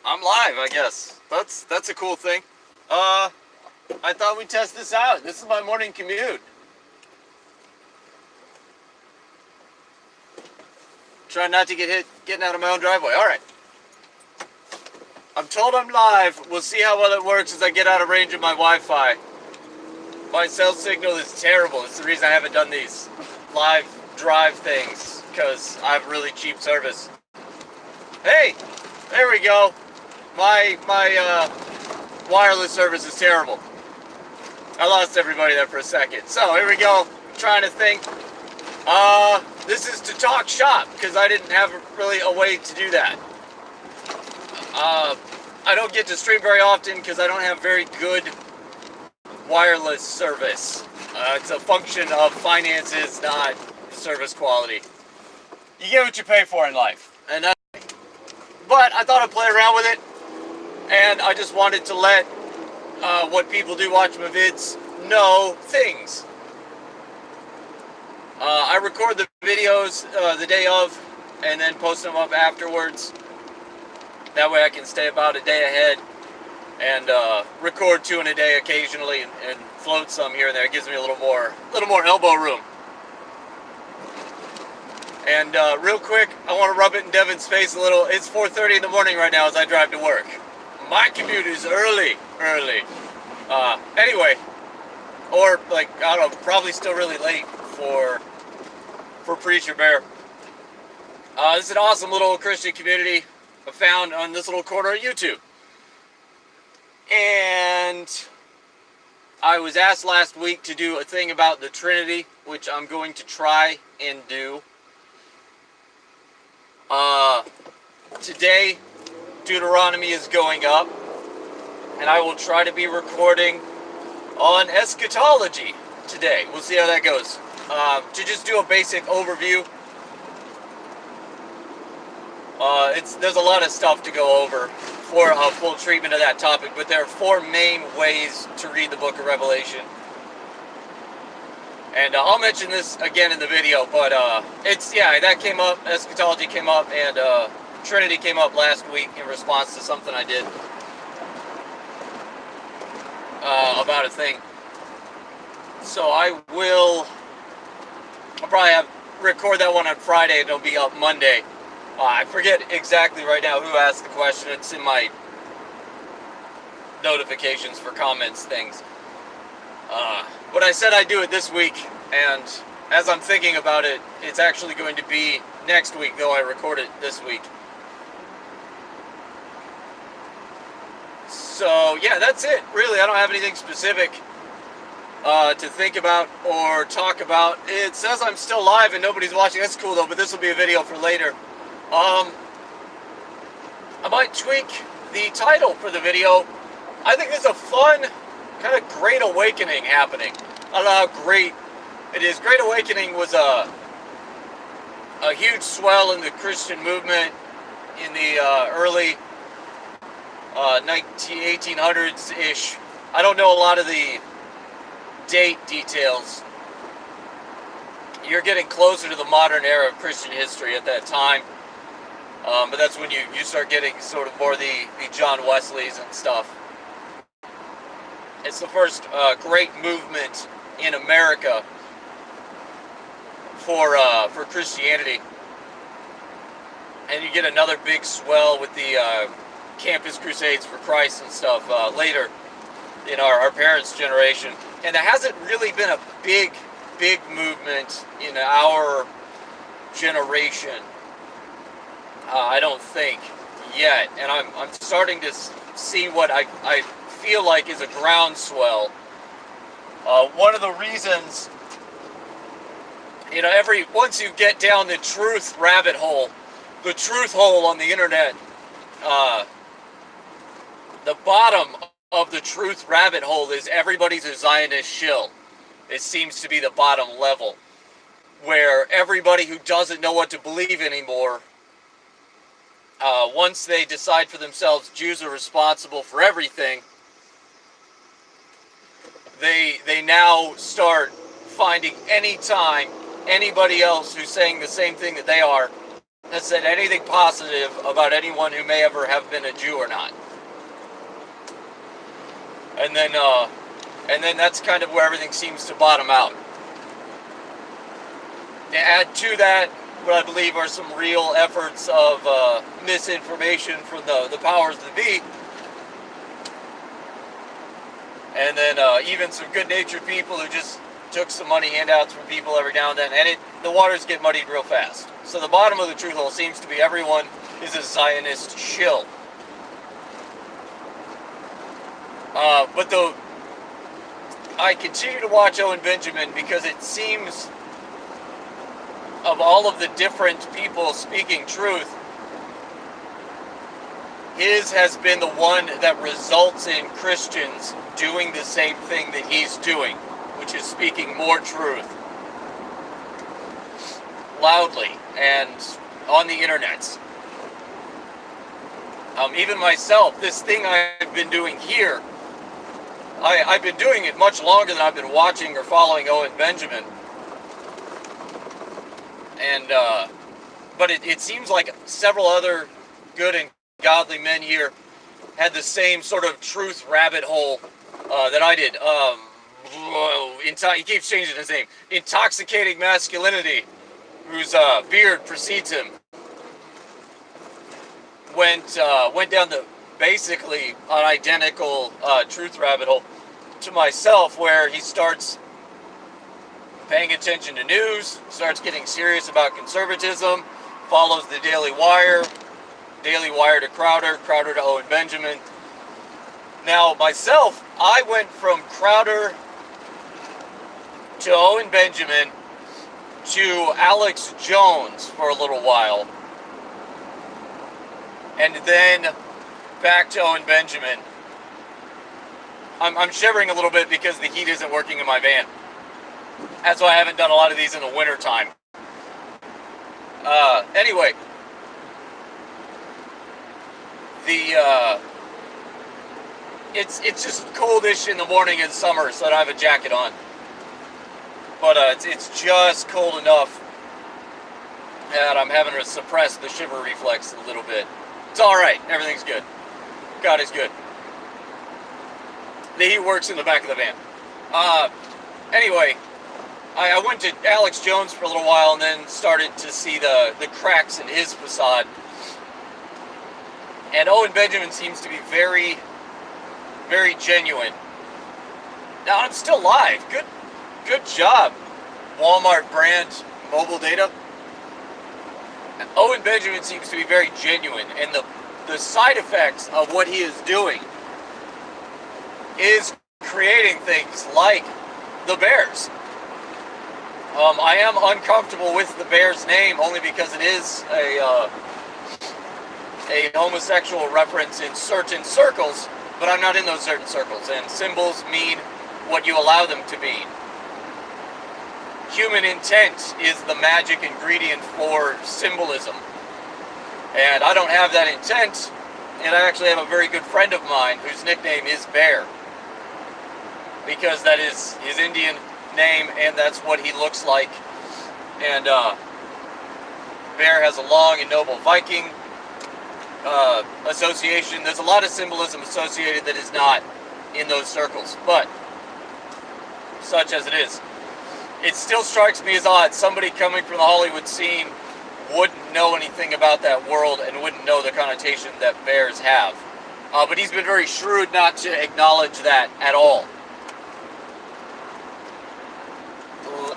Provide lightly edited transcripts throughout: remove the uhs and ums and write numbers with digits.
I'm live, I guess. That's a cool thing. I thought we'd test this out. This is my morning commute. Trying not to get hit getting out of my own driveway. Alright. I'm told I'm live. We'll see how well it works as I get out of range of my Wi-Fi. My cell signal is terrible. It's the reason I haven't done these live drive things, because I have really cheap service. Hey! There we go. My wireless service is terrible. I lost everybody there for a second. So here we go. I'm trying to think. This is to talk shop, because I didn't have really a way to do that. I don't get to stream very often because I don't have very good wireless service. It's a function of finances, not service quality. You get what you pay for in life. But I thought I'd play around with it, and I just wanted to let what people do watch my vids know things. I record the videos the day of and then post them up afterwards. That way I can stay about a day ahead and record 2 in a day occasionally and float some here and there. It gives me a little more elbow room. And real quick, I want to rub it in Devin's face a little. It's 4:30 in the morning right now as I drive to work. My commute is early. Anyway, or like, I don't know, probably still really late for Preacher Bear. This is an awesome little Christian community I found on this little corner of YouTube. And I was asked last week to do a thing about the Trinity, which I'm going to try and do. Today, Deuteronomy is going up, and I will try to be recording on eschatology today. We'll see how that goes. To just do a basic overview. There's a lot of stuff to go over for a full treatment of that topic, but there are 4 main ways to read the book of Revelation. And I'll mention this again in the video, but that came up, eschatology came up, and Trinity came up last week in response to something I did about a thing. So I'll probably record that one on Friday, and it'll be up Monday. I forget exactly right now who asked the question. It's in my notifications for comments things. But I said I'd do it this week, and as I'm thinking about it, it's actually going to be next week, though I record it this week. So, yeah, that's it. Really, I don't have anything specific to think about or talk about. It says I'm still live and nobody's watching. That's cool, though, but this will be a video for later. I might tweak the title for the video. I think there's a fun, kind of great awakening happening. I don't know how great it is. Great Awakening was a huge swell in the Christian movement in the early 1800s-ish. I don't know a lot of the date details. You're getting closer to the modern era of Christian history at that time. But that's when you start getting sort of more the John Wesleys and stuff. It's the first great movement in America for Christianity. And you get another big swell with the Campus Crusades for Christ and stuff later in our parents' generation. And there hasn't really been a big movement in our generation. I don't think yet, and I'm starting to see what I feel like is a groundswell. One of the reasons, once you get down the truth rabbit hole, the truth hole on the internet, the bottom of the truth rabbit hole is everybody's a Zionist shill. It seems to be the bottom level, where everybody who doesn't know what to believe anymore, once they decide for themselves Jews are responsible for everything, they now start finding any time anybody else who's saying the same thing that they are that said anything positive about anyone who may ever have been a Jew or not. And then that's kind of where everything seems to bottom out. To add to that, what I believe are some real efforts of misinformation from the powers that be. And then even some good-natured people who just took some money handouts from people every now and then. And the waters get muddied real fast. So the bottom of the truth hole seems to be everyone is a Zionist shill. But I continue to watch Owen Benjamin because it seems, of all of the different people speaking truth, his has been the one that results in Christians doing the same thing that he's doing, which is speaking more truth loudly and on the internet. Even myself, this thing I've been doing here, I've been doing it much longer than I've been watching or following Owen Benjamin. And but it seems like several other good and godly men here had the same sort of truth rabbit hole that I did. He keeps changing his name. Intoxicating Masculinity, whose beard precedes him, went down the basically an identical truth rabbit hole to myself, where he starts paying attention to news, starts getting serious about conservatism, follows the Daily Wire to Crowder, Crowder to Owen Benjamin. Now, myself, I went from Crowder to Owen Benjamin to Alex Jones for a little while, and then back to Owen Benjamin. I'm shivering a little bit because the heat isn't working in my van. That's why I haven't done a lot of these in the winter time. Anyway, it's just coldish in the morning in summer, so I don't have a jacket on. But it's just cold enough that I'm having to suppress the shiver reflex a little bit. It's all right. Everything's good. God is good. The heat works in the back of the van. Anyway, I went to Alex Jones for a little while and then started to see the cracks in his facade. And Owen Benjamin seems to be very, very genuine. Now, I'm still live. Good job, Walmart brand mobile data. Owen Benjamin seems to be very genuine, and the side effects of what he is doing is creating things like the Bears. I am uncomfortable with the Bears name only because it is a homosexual reference in certain circles, but I'm not in those certain circles, and symbols mean what you allow them to mean. Human intent is the magic ingredient for symbolism, and I don't have that intent, and I actually have a very good friend of mine whose nickname is Bear, because that is his Indian name, and that's what he looks like. And Bear has a long and noble Viking association. There's a lot of symbolism associated that is not in those circles, but such as it is, it still strikes me as odd. Somebody coming from the Hollywood scene wouldn't know anything about that world and wouldn't know the connotation that bears have. But he's been very shrewd not to acknowledge that at all.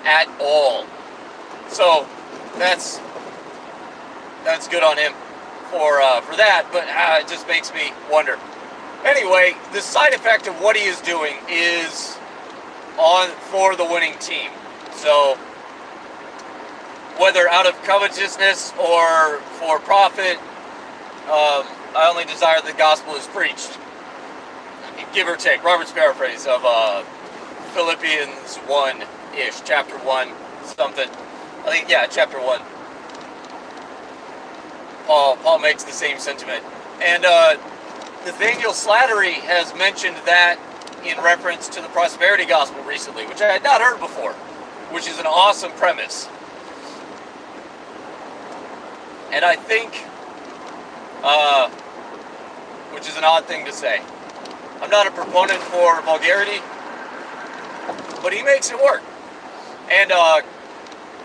At all. So that's good on him for that, but it just makes me wonder. Anyway, the side effect of what he is doing is for the winning team. So whether out of covetousness or for profit, I only desire the gospel is preached. Give or take, Robert's paraphrase of Philippians 1-ish, chapter 1, something. I think, yeah, chapter 1. Paul makes the same sentiment. And Nathaniel Slattery has mentioned that in reference to the prosperity gospel recently, which I had not heard before, which is an awesome premise. And I think, which is an odd thing to say, I'm not a proponent for vulgarity, but he makes it work. And I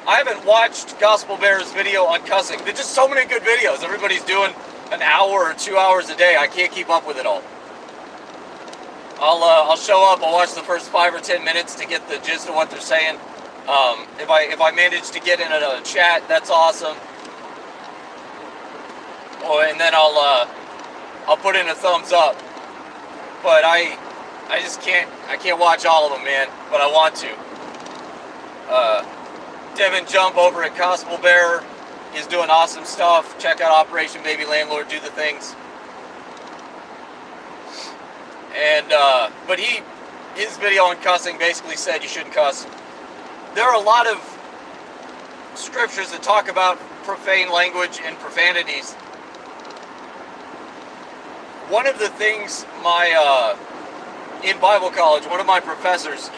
haven't watched Gospel Bear's video on cussing. There's just so many good videos. Everybody's doing an hour or 2 hours a day. I can't keep up with it all. I'll show up. I'll watch the first 5 or 10 minutes to get the gist of what they're saying. If I manage to get in a chat, that's awesome. Oh, and then I'll put in a thumbs up. But I just can't watch all of them, man. But I want to. Devin Jump over at Gospel Bear is doing awesome stuff. Check out Operation Baby Landlord, do the things. And but his video on cussing basically said you shouldn't cuss. There are a lot of scriptures that talk about profane language and profanities. One of the things in Bible college, one of my professors,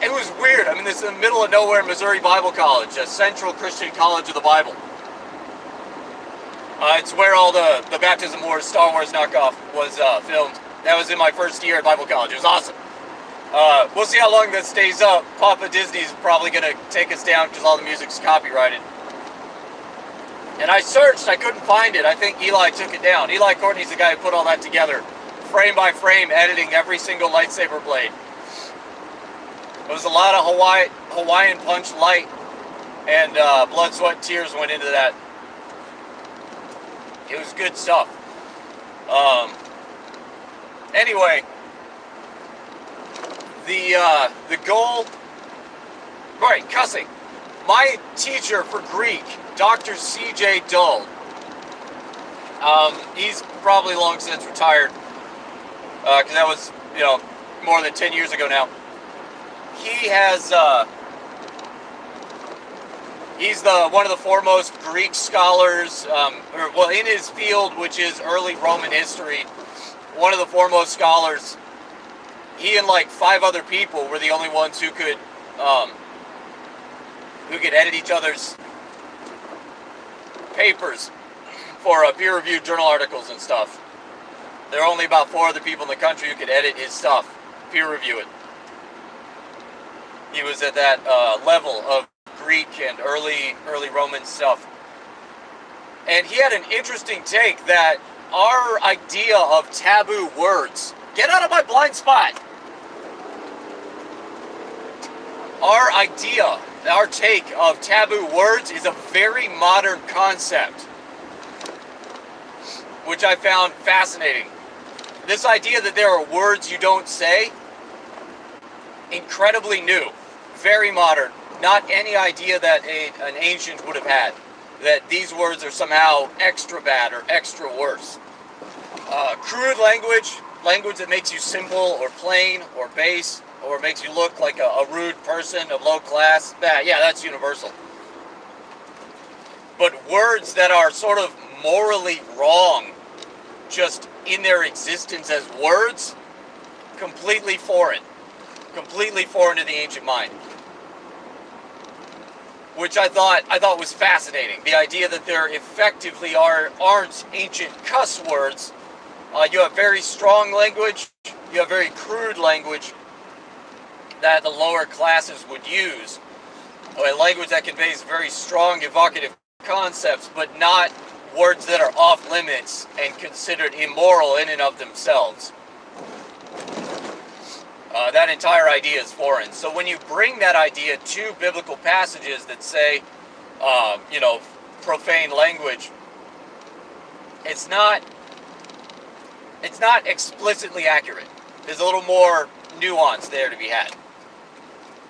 it was weird. I mean, this is in the middle of nowhere, Missouri Bible College, a Central Christian College of the Bible. It's where all the Baptism Wars, Star Wars knockoff was filmed. That was in my first year at Bible college. It was awesome. We'll see how long that stays up. Papa Disney's probably going to take us down because all the music's copyrighted. And I searched, I couldn't find it. I think Eli took it down. Eli Courtney's the guy who put all that together, frame by frame, editing every single lightsaber blade. It was a lot of Hawaiian Punch Light, and blood, sweat, and tears went into that. It was good stuff. Anyway, the goal, right, cussing. My teacher for Greek, Dr. C.J. Dull, he's probably long since retired, because that was, more than 10 years ago now. He has, he's one of the foremost Greek scholars, in his field, which is early Roman history, one of the foremost scholars. He and like 5 other people were the only ones who could edit each other's papers for peer-reviewed journal articles and stuff. There are only about 4 other people in the country who could edit his stuff, peer review it. He was at that level of Greek and early Roman stuff. And he had an interesting take that our idea of taboo words, get out of my blind spot! Our take of taboo words is a very modern concept, which I found fascinating. This idea that there are words you don't say, incredibly new, very modern, not any idea that an ancient would have had, that these words are somehow extra bad or extra worse. Crude language that makes you simple or plain or base, or makes you look like a rude person of low class, that's universal. But words that are sort of morally wrong, just in their existence as words, completely foreign to the ancient mind. Which I thought was fascinating. The idea that there effectively aren't ancient cuss words. You have very strong language, you have very crude language that the lower classes would use. A language that conveys very strong, evocative concepts, but not words that are off limits and considered immoral in and of themselves. That entire idea is foreign. So when you bring that idea to biblical passages that say, profane language, it's not explicitly accurate. There's a little more nuance there to be had.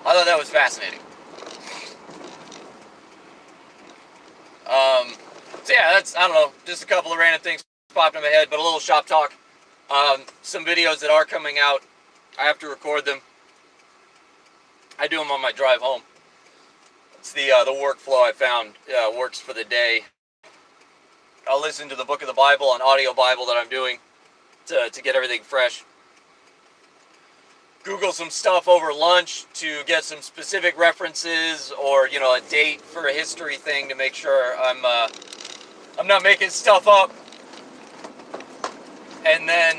I thought that was fascinating. That's, I don't know, just a couple of random things popped in my head, but a little shop talk. Some videos that are coming out, I have to record them. I do them on my drive home. It's the workflow I found works for the day. I'll listen to the book of the Bible, an audio Bible that I'm doing to get everything fresh. Google some stuff over lunch to get some specific references or, you know, a date for a history thing to make sure I'm not making stuff up. And then,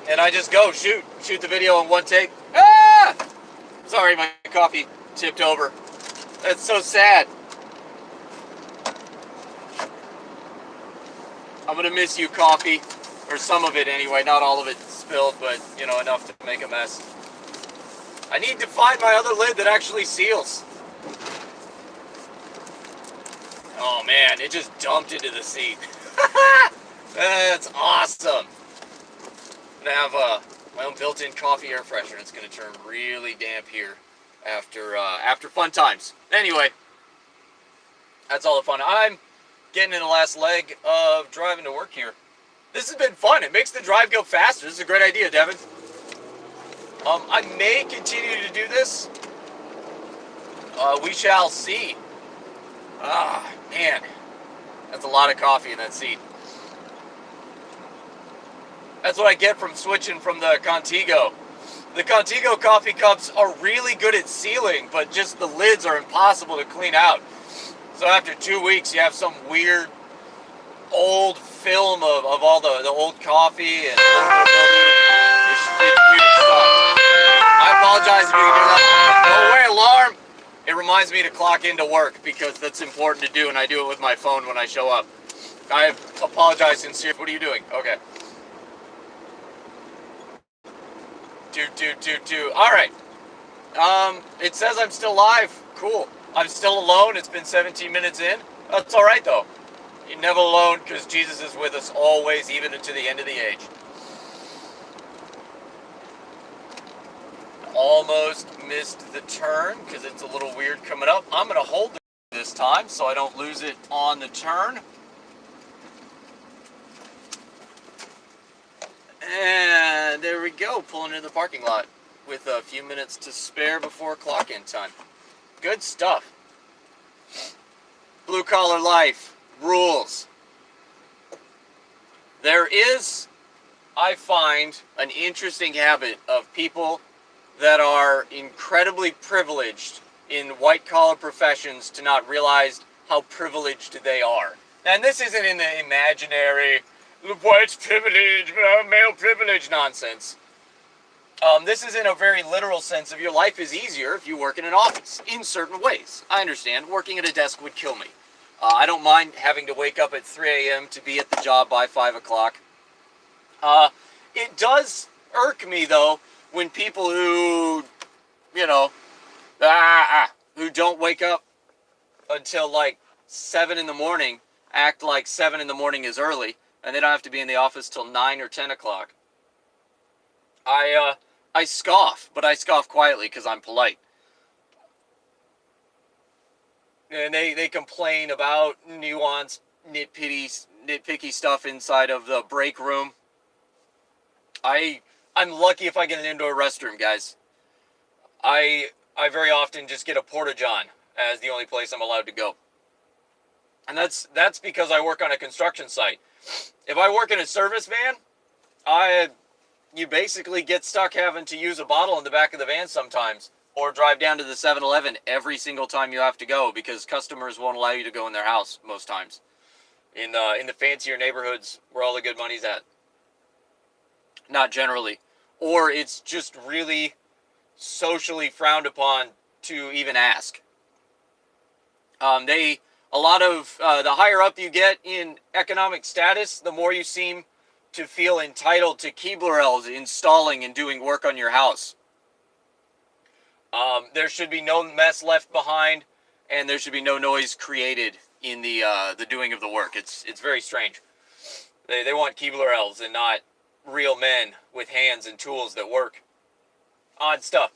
and I just go shoot the video in one take. Ah! Sorry, my coffee tipped over. That's so sad. I'm gonna miss you, coffee. Or some of it anyway, not all of it spilled, but, you know, enough to make a mess. I need to find my other lid that actually seals. Oh man, it just dumped into the seat. That's awesome. I'm gonna have my own built-in coffee air freshener. It's gonna turn really damp here after fun times. Anyway, that's all the fun. I'm getting in the last leg of driving to work here. This has been fun. It makes the drive go faster. This is a great idea, Devin. I may continue to do this. We shall see. Ah, man. That's a lot of coffee in that seat. That's what I get from switching from the Contigo. The Contigo coffee cups are really good at sealing, but just the lids are impossible to clean out. So after 2 weeks, you have some weird old film of all the old coffee and it's weird stuff. I apologize if you can hear that. Go away, alarm! It reminds me to clock into work because that's important to do, and I do it with my phone when I show up. I apologize sincerely. What are you doing? Okay. All right. It says I'm still live. Cool. I'm still alone. It's been 17 minutes in. That's all right, though. You're never alone because Jesus is with us always, even unto the end of the age. Almost missed the turn because it's a little weird coming up. I'm going to hold it this time so I don't lose it on the turn. And there we go, pulling into the parking lot with a few minutes to spare before clock-in time. Good stuff. Blue collar life rules. There is, I find, an interesting habit of people that are incredibly privileged in white-collar professions to not realize how privileged they are. And this isn't in the imaginary white privilege, male privilege nonsense. This is in a very literal sense of your life is easier if you work in an office in certain ways. I understand working at a desk would kill me. I don't mind having to wake up at 3 a.m. to be at the job by 5 o'clock. It does irk me, though, when people who, you know, who don't wake up until like 7 in the morning act like 7 in the morning is early, and they don't have to be in the office till 9 or 10 o'clock. I scoff, but I scoff quietly because I'm polite. And they complain about nuanced, nitpicky stuff inside of the break room. I'm lucky if I get an indoor restroom, guys. I very often just get a porta-john as the only place I'm allowed to go. And that's because I work on a construction site. If I work in a service van, you basically get stuck having to use a bottle in the back of the van sometimes, or drive down to the 7-Eleven every single time you have to go because customers won't allow you to go in their house most times. In the fancier neighborhoods where all the good money's at. Not generally. Or it's just really socially frowned upon to even ask. A lot of the higher up you get in economic status, the more you seem to feel entitled to Keebler elves installing and doing work on your house. There should be no mess left behind, and there should be no noise created in the doing of the work. It's very strange. They want Keebler elves and not real men with hands and tools that work. Odd stuff.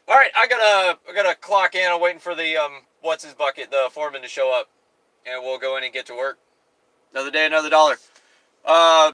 All right, I gotta clock in. I'm waiting for the what's his bucket, the foreman, to show up, and we'll go in and get to work. Another day, another dollar.